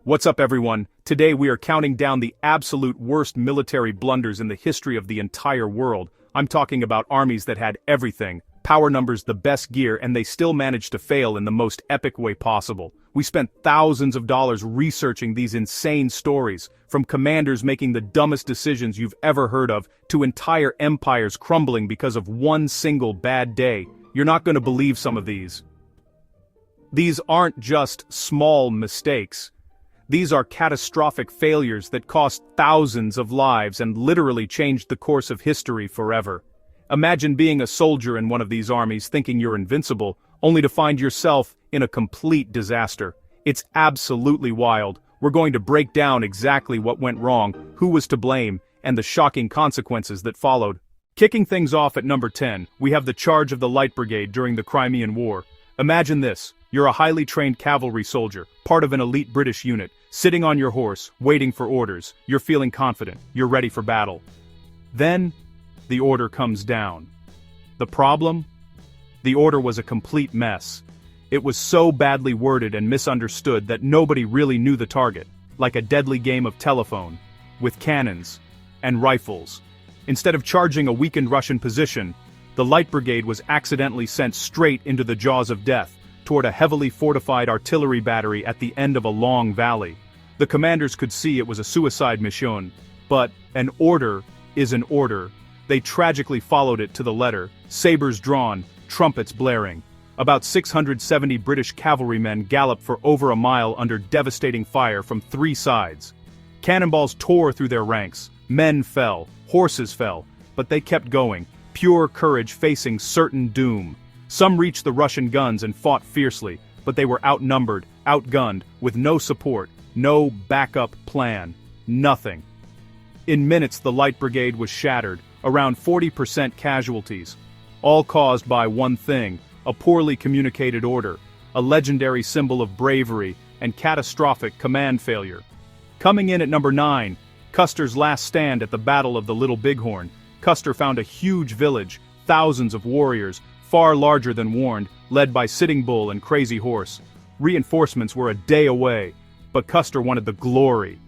What's up, everyone? Today we are counting down the absolute worst military blunders in the history of the entire world. I'm talking about armies that had everything, power numbers, the best gear, and they still managed to fail in the most epic way possible. We spent thousands of dollars researching these insane stories, from commanders making the dumbest decisions you've ever heard of, to entire empires crumbling because of one single bad day. You're not going to believe some of these. These aren't just small mistakes. These are catastrophic failures that cost thousands of lives and literally changed the course of history forever. Imagine being a soldier in one of these armies thinking you're invincible, only to find yourself in a complete disaster. It's absolutely wild. We're going to break down exactly what went wrong, who was to blame, and the shocking consequences that followed. Kicking things off at number 10, we have the charge of the Light Brigade during the Crimean War. Imagine this. You're a highly trained cavalry soldier, part of an elite British unit, sitting on your horse, waiting for orders. You're feeling confident, you're ready for battle. Then, the order comes down. The problem? The order was a complete mess. It was so badly worded and misunderstood that nobody really knew the target, like a deadly game of telephone, with cannons and rifles. Instead of charging a weakened Russian position, the Light Brigade was accidentally sent straight into the jaws of death, toward a heavily fortified artillery battery at the end of a long valley. The commanders could see it was a suicide mission, but an order is an order. They tragically followed it to the letter, sabers drawn, trumpets blaring. About 670 British cavalrymen galloped for over a mile under devastating fire from three sides. Cannonballs tore through their ranks, men fell, horses fell, but they kept going, pure courage facing certain doom. Some reached the Russian guns and fought fiercely, but they were outnumbered, outgunned, with no support, no backup plan, nothing. In minutes the Light Brigade was shattered, around 40% casualties, all caused by one thing, a poorly communicated order, a legendary symbol of bravery and catastrophic command failure. Coming in at number 9, Custer's last stand at the Battle of the Little Bighorn. Custer found a huge village, thousands of warriors, far larger than warned, led by Sitting Bull and Crazy Horse. Reinforcements were a day away, but Custer wanted the glory.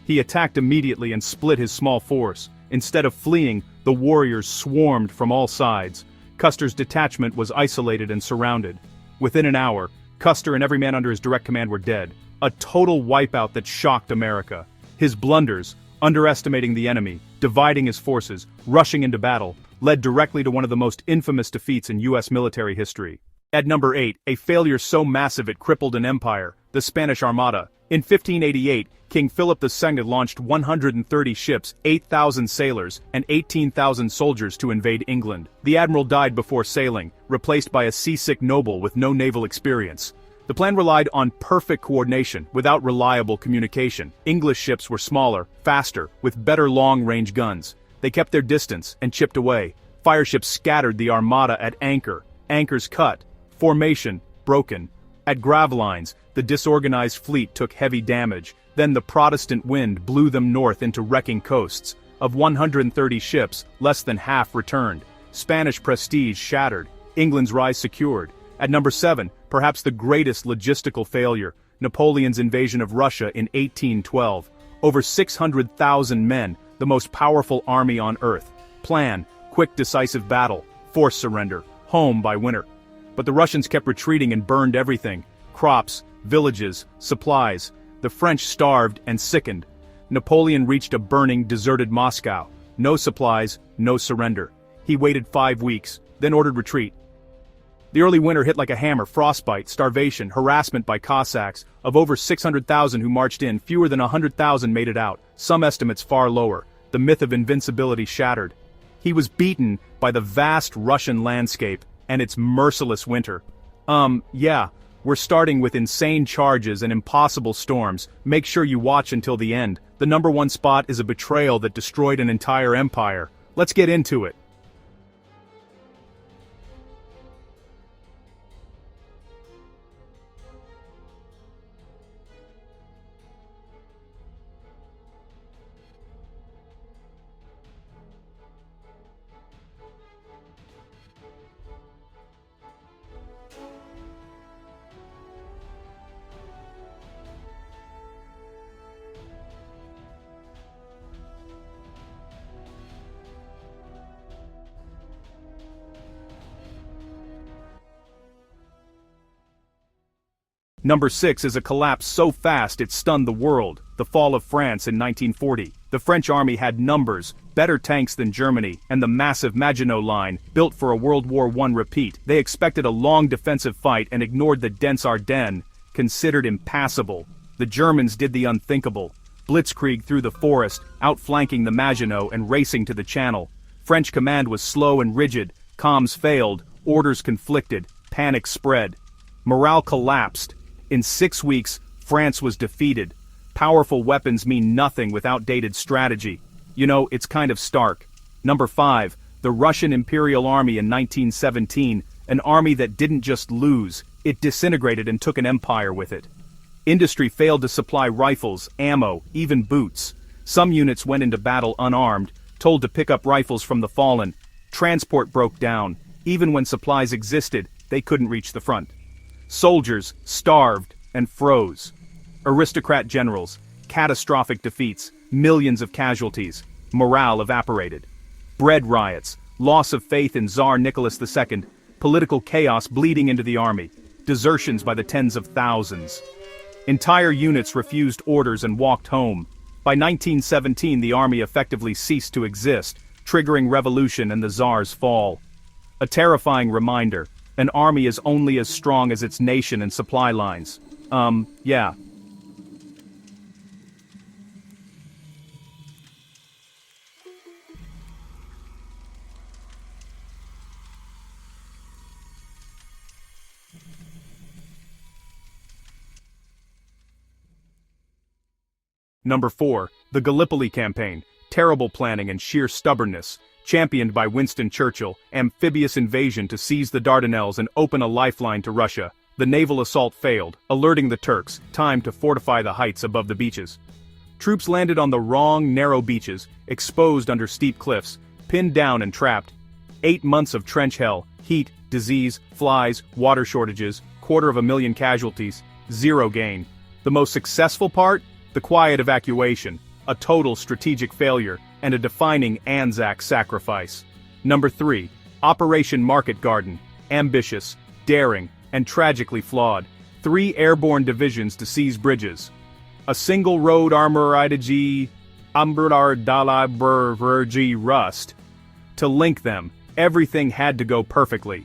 He attacked immediately and split his small force. Instead of fleeing, the warriors swarmed from all sides. Custer's detachment was isolated and surrounded. Within an hour, Custer and every man under his direct command were dead. A total wipeout that shocked America. His blunders, underestimating the enemy, dividing his forces, rushing into battle, led directly to one of the most infamous defeats in U.S. military history. At number 8, a failure so massive it crippled an empire, the Spanish Armada. In 1588, King Philip II launched 130 ships, 8,000 sailors, and 18,000 soldiers to invade England. The admiral died before sailing, replaced by a seasick noble with no naval experience. The plan relied on perfect coordination, without reliable communication. English ships were smaller, faster, with better long-range guns. They kept their distance and chipped away. Fireships scattered the Armada at anchor, anchors cut, formation broken. At Gravelines, the disorganized fleet took heavy damage. Then the Protestant wind blew them north into wrecking coasts. Of 130 ships, less than half returned. Spanish prestige shattered, England's rise secured. At number 7, perhaps the greatest logistical failure, Napoleon's invasion of Russia in 1812. Over 600,000 men, the most powerful army on earth. Plan, quick decisive battle, forced surrender, home by winter. But the Russians kept retreating and burned everything. Crops, villages, supplies. The French starved and sickened. Napoleon reached a burning, deserted Moscow. No supplies, no surrender. He waited 5 weeks, then ordered retreat. The early winter hit like a hammer, frostbite, starvation, harassment by Cossacks. Of over 600,000 who marched in, fewer than 100,000 made it out, some estimates far lower. The myth of invincibility shattered. He was beaten by the vast Russian landscape and its merciless winter. Yeah, we're starting with insane charges and impossible storms. Make sure you watch until the end. The number 1 spot is a betrayal that destroyed an entire empire. Let's get into it. Number 6 is a collapse so fast it stunned the world, the fall of France in 1940. The French army had numbers, better tanks than Germany, and the massive Maginot Line, built for a World War I repeat. They expected a long defensive fight and ignored the dense Ardennes, considered impassable. The Germans did the unthinkable. Blitzkrieg through the forest, outflanking the Maginot and racing to the Channel. French command was slow and rigid, comms failed, orders conflicted, panic spread. Morale collapsed. In 6 weeks, France was defeated. Powerful weapons mean nothing with outdated strategy. You know, it's kind of stark. Number 5, the Russian Imperial Army in 1917, an army that didn't just lose, it disintegrated and took an empire with it. Industry failed to supply rifles, ammo, even boots. Some units went into battle unarmed, told to pick up rifles from the fallen. Transport broke down. Even when supplies existed, they couldn't reach the front. Soldiers starved and froze. Aristocrat generals, catastrophic defeats, millions of casualties, morale evaporated. Bread riots, loss of faith in Tsar Nicholas II, political chaos bleeding into the army, desertions by the tens of thousands. Entire units refused orders and walked home. By 1917, the army effectively ceased to exist, triggering revolution and the Tsar's fall. A terrifying reminder, an army is only as strong as its nation and supply lines. Yeah. Number 4, the Gallipoli campaign, terrible planning and sheer stubbornness, championed by Winston Churchill, amphibious invasion to seize the Dardanelles and open a lifeline to Russia. The naval assault failed, alerting the Turks, time to fortify the heights above the beaches. Troops landed on the wrong, narrow beaches, exposed under steep cliffs, pinned down and trapped. 8 months of trench hell, heat, disease, flies, water shortages, 250,000 casualties, zero gain. The most successful part? The quiet evacuation, a total strategic failure, and a defining Anzac sacrifice. Number 3, Operation Market Garden, ambitious, daring, and tragically flawed. 3 airborne divisions to seize bridges. A single road armoridigi Rust. To link them, everything had to go perfectly.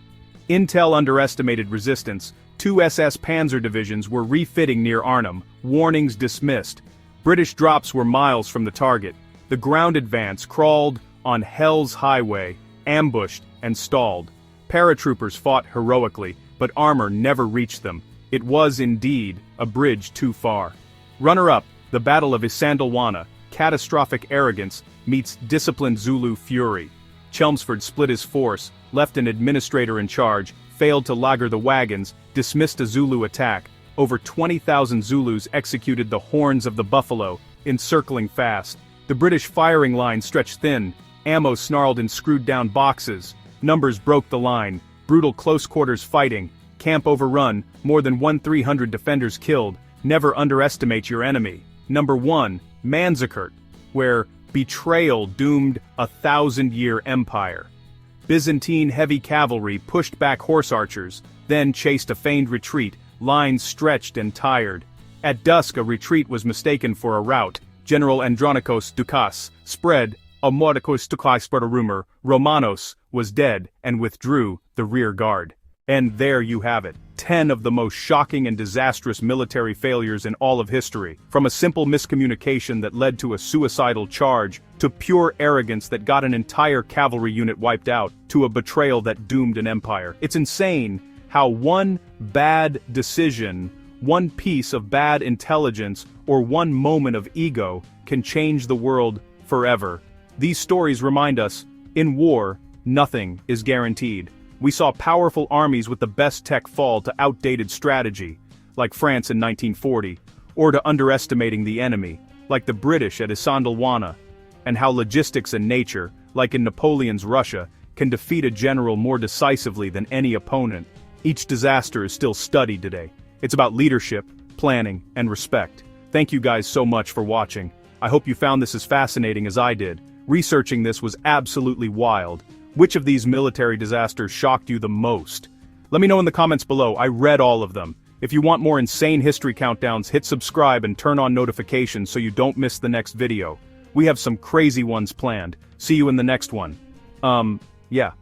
Intel underestimated resistance. 2 SS Panzer divisions were refitting near Arnhem, warnings dismissed. British drops were miles from the target. The ground advance crawled on Hell's Highway, ambushed and stalled. Paratroopers fought heroically, but armor never reached them. It was indeed a bridge too far. Runner-up, the Battle of Isandlwana, catastrophic arrogance meets disciplined Zulu fury. Chelmsford split his force, left an administrator in charge, failed to lager the wagons, dismissed a Zulu attack. Over 20,000 Zulus executed the horns of the buffalo, encircling fast. The British firing line stretched thin, ammo snarled in screwed-down boxes. Numbers broke the line, brutal close-quarters fighting, camp overrun, more than 1,300 defenders killed. Never underestimate your enemy. Number 1, Manzikert, where betrayal doomed a 1,000-year empire. Byzantine heavy cavalry pushed back horse archers, then chased a feigned retreat, lines stretched and tired. At dusk a retreat was mistaken for a rout. General Andronikos Doukas spread a rumor, Romanos was dead and withdrew the rear guard. And there you have it, 10 of the most shocking and disastrous military failures in all of history. From a simple miscommunication that led to a suicidal charge, to pure arrogance that got an entire cavalry unit wiped out, to a betrayal that doomed an empire. It's insane how one bad decision, one piece of bad intelligence, or one moment of ego can change the world forever. These stories remind us, in war, nothing is guaranteed. We saw powerful armies with the best tech fall to outdated strategy, like France in 1940, or to underestimating the enemy, like the British at Isandlwana, and how logistics and nature, like in Napoleon's Russia, can defeat a general more decisively than any opponent. Each disaster is still studied today. It's about leadership, planning, and respect. Thank you guys so much for watching. I hope you found this as fascinating as I did. Researching this was absolutely wild. Which of these military disasters shocked you the most? Let me know in the comments below. I read all of them. If you want more insane history countdowns, hit subscribe and turn on notifications so you don't miss the next video. We have some crazy ones planned. See you in the next one. Yeah.